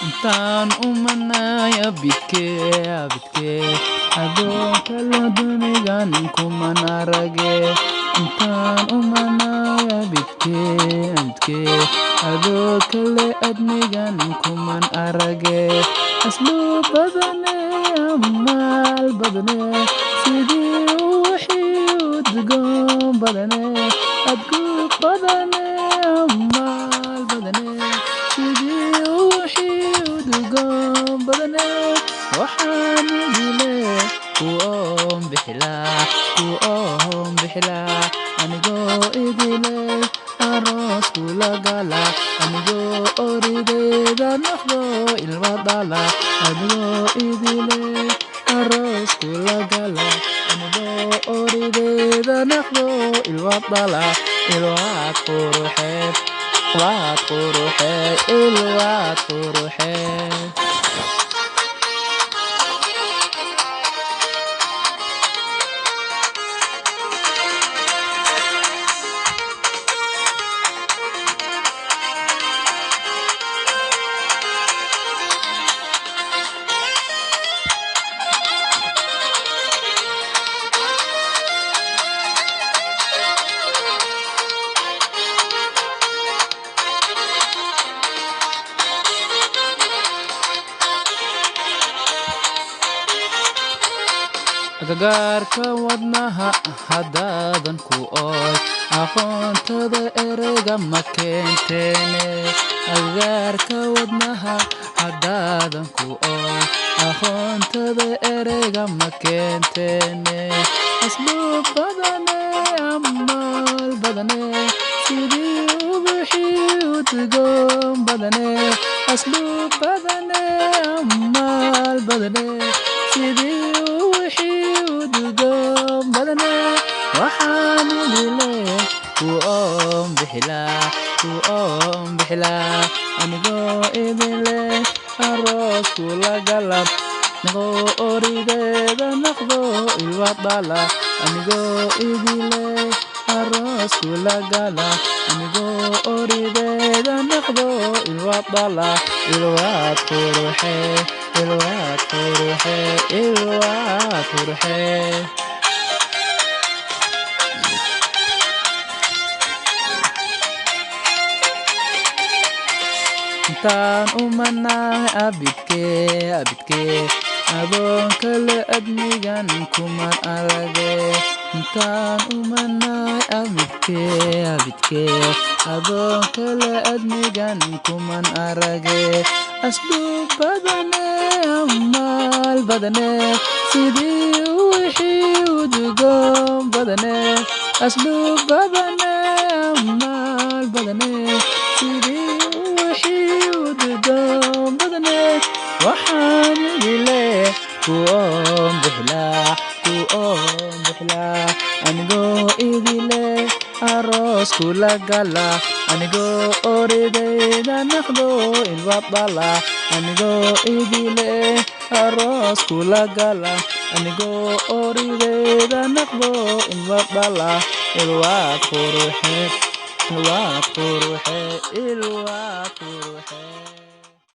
intaan u manaya bidkee adoo kala dunigan kuman arage intaan u manaya bidkee adoo kale adnigan kuman arage asluub badane amaal badane sidii wixii udgoon badane adguub badane amaal badane sidii wixii udgoon badane waxaan idile ku oon bixilaa anigoo idile aroos kula gala anigoo orideeda noqdo ilma dhala anigoo idile aroos kula gala anigoo orideeda noqdo ilma dhala ilwaad quruxeed ilwaad quruxeed agagaarka wadnaha haddaadan ku ool aqoontada ereyga ma keenteene agagaarka wadnaha haddaadan ku ool aqoontada ereyga ma keenteene asluub badane amaal badane sidii wixii udgoon badane asluub badane amaal badane sidii waxaan idile ku oon bixilaa anigoo idile aroos kula gala anigoo orideeda noqdo ilma dhala anigoo idile aroos kula gala anigoo orideeda noqdo ilma dhala ilwaad quruxeed intaan u manay abidkee adoon kale adnigan kuman arage intaan u manay abidkee adoon kale adnigan kuman arage asluub badane amaal badane sidii wixii udgoon badane asluub badane amaal badane sidii waxaan idile ku oon bixilaa anigoo idile aroos kula gala anigoo oridayda noqdo ilma dhala anigoo idile aroos kula gala anigoo oridayda noqdo ilma dhala ilwaad quruxeed ilwaad quruxeed